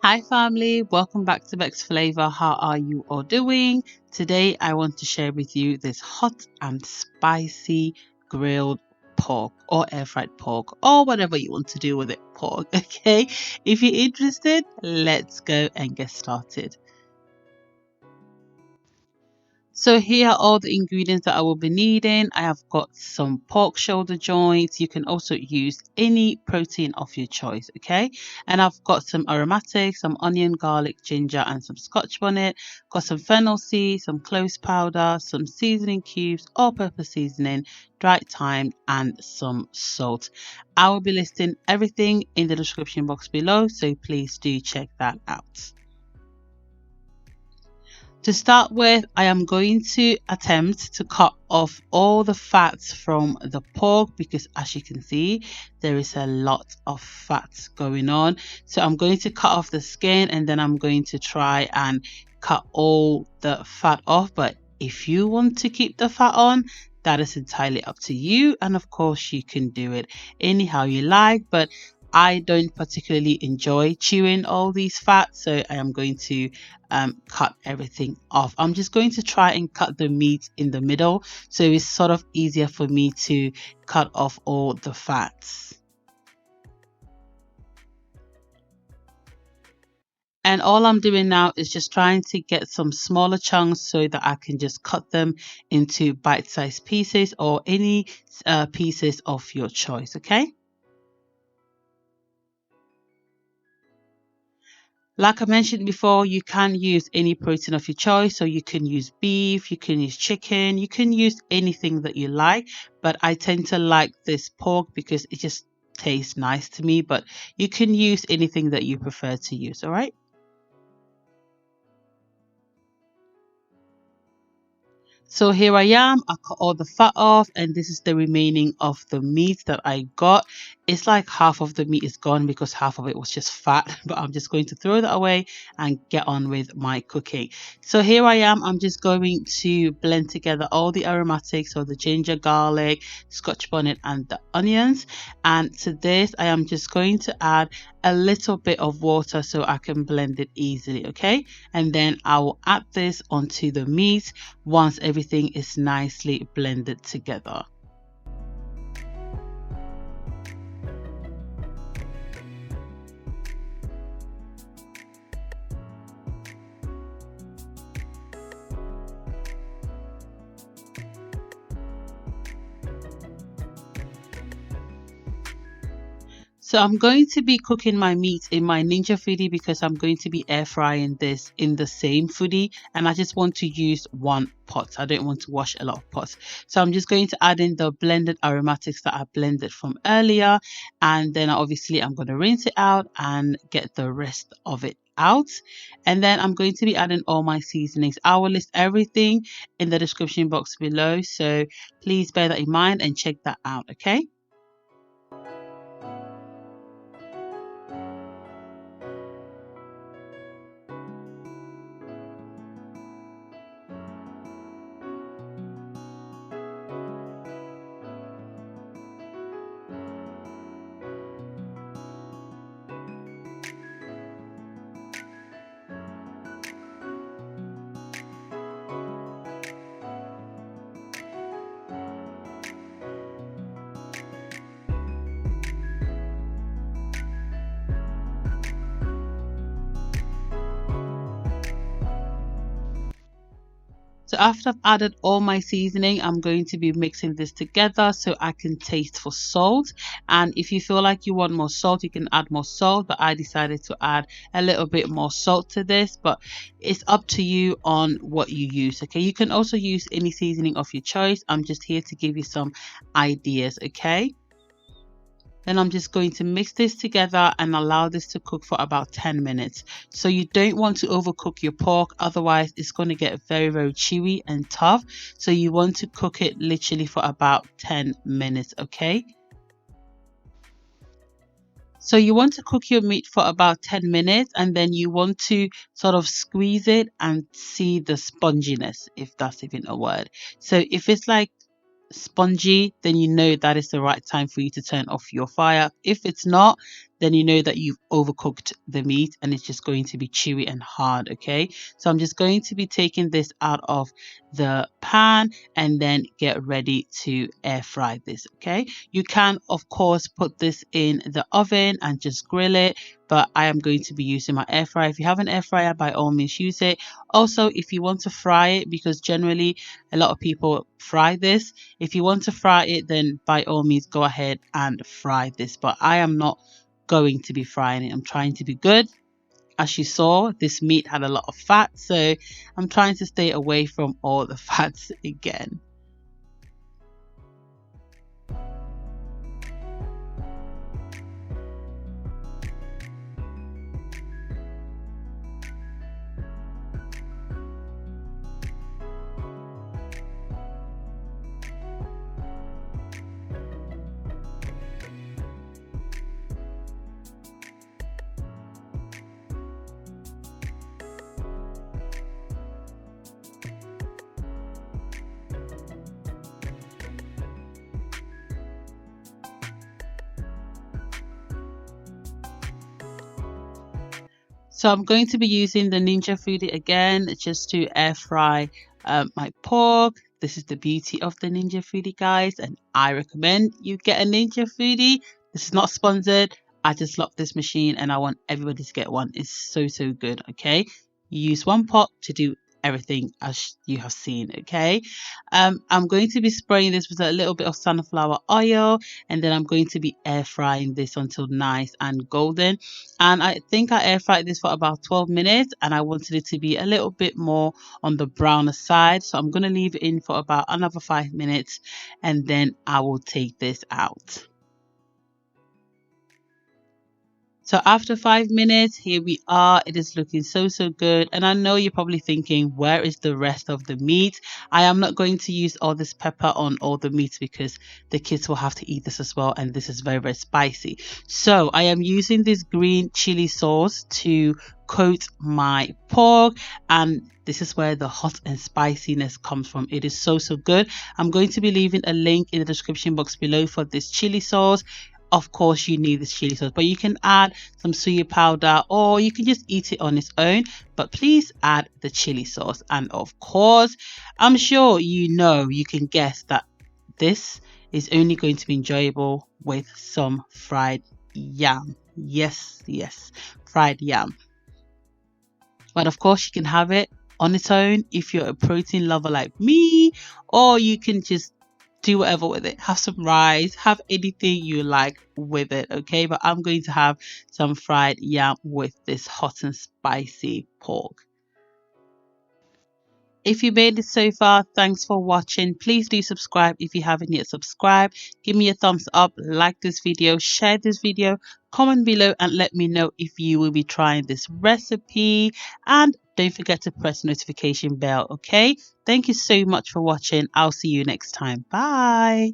Hi family, welcome back to Bex Flavor. How are you all doing? Today I want to share with you this hot and spicy grilled pork or air fried pork or whatever you want to do with it pork, okay? If you're interested, let's go and get started. So here are all the ingredients that I will be needing. I have got some pork shoulder joints. You can also use any protein of your choice, okay? And I've got some aromatics, some onion, garlic, ginger, and some Scotch bonnet. Got some fennel seeds, some cloves powder, some seasoning cubes, all-purpose seasoning, dried thyme, and some salt. I will be listing everything in the description box below, so please do check that out. To start with, I am going to attempt to cut off all the fats from the pork because as you can see, there is a lot of fat going on. So I'm going to cut off the skin and then I'm going to try and cut all the fat off. But if you want to keep the fat on, that is entirely up to you. And of course, you can do it anyhow you like. But I don't particularly enjoy chewing all these fats, so I am going to cut everything off. I'm just going to try and cut the meat in the middle, so it's sort of easier for me to cut off all the fats. And all I'm doing now is just trying to get some smaller chunks so that I can just cut them into bite-sized pieces or any pieces of your choice, okay? Like I mentioned before, you can use any protein of your choice. So you can use beef, you can use chicken, you can use anything that you like. But I tend to like this pork because it just tastes nice to me. But you can use anything that you prefer to use, all right? So here I am, I cut all the fat off and this is the remaining of the meat that I got. It's like half of the meat is gone because half of it was just fat, but I'm just going to throw that away and get on with my cooking. So here I am, I'm just going to blend together all the aromatics, so the ginger, garlic, Scotch bonnet and the onions. And to this, I am just going to add a little bit of water so I can blend it easily, okay? And then I will add this onto the meat once everything is nicely blended together. So I'm going to be cooking my meat in my Ninja foodie because I'm going to be air frying this in the same foodie and I just want to use one pot. I don't want to wash a lot of pots. So I'm just going to add in the blended aromatics that I blended from earlier and then obviously I'm going to rinse it out and get the rest of it out. And then I'm going to be adding all my seasonings. I will list everything in the description box below. So please bear that in mind and check that out, okay? So after I've added all my seasoning, I'm going to be mixing this together so I can taste for salt. And if you feel like you want more salt, you can add more salt. But I decided to add a little bit more salt to this. But it's up to you on what you use, okay? You can also use any seasoning of your choice. I'm just here to give you some ideas, okay? Then I'm just going to mix this together and allow this to cook for about 10 minutes. So you don't want to overcook your pork, otherwise it's going to get very, very chewy and tough. So you want to cook it literally for about 10 minutes, okay? So you want to cook your meat for about 10 minutes and then you want to sort of squeeze it and see the sponginess, if that's even a word. So if it's like spongy, then you know that is the right time for you to turn off your fire. If it's not, then you know that you've overcooked the meat and it's just going to be chewy and hard. Okay, so I'm just going to be taking this out of the pan and then get ready to air fry this. Okay, you can of course put this in the oven and just grill it, but I am going to be using my air fryer. If you have an air fryer, by all means use it. Also, if you want to fry it, because generally a lot of people fry this, if you want to fry it, then by all means go ahead and fry this, but I am not going to be frying it. I'm trying to be good. As you saw, this meat had a lot of fat, so I'm trying to stay away from all the fats again. So I'm going to be using the Ninja Foodie again just to air fry my pork. This is the beauty of the Ninja Foodie, guys, and I recommend you get a Ninja Foodie. This is not sponsored. I just love this machine and I want everybody to get one. It's so good. Okay, you use one pot to do everything as you have seen. Okay, I'm going to be spraying this with a little bit of sunflower oil, and then I'm going to be air frying this until nice and golden. And I think I air fried this for about 12 minutes, and I wanted it to be a little bit more on the browner side, so I'm going to leave it in for about another 5 minutes and then I will take this out. So after 5 minutes, here we are. It is looking so good. And I know you're probably thinking, where is the rest of the meat? I am not going to use all this pepper on all the meats because the kids will have to eat this as well. And this is very spicy. So I am using this green chili sauce to coat my pork, and this is where the hot and spiciness comes from. It is so good. I'm going to be leaving a link in the description box below for this chili sauce. Of course you need this chili sauce, but you can add some suya powder or you can just eat it on its own, but please add the chili sauce. And of course, I'm sure you can guess that this is only going to be enjoyable with some fried yam. Yes, fried yam. But of course you can have it on its own if you're a protein lover like me, or you can just do whatever with it. Have some rice, have anything you like with it. Okay, but I'm going to have some fried yam with this hot and spicy pork. If you made it so far, thanks for watching. Please do subscribe if you haven't yet subscribed. Give me a thumbs up, like this video, share this video, comment below and let me know if you will be trying this recipe. And don't forget to press the notification bell, okay? Thank you so much for watching. I'll see you next time. Bye.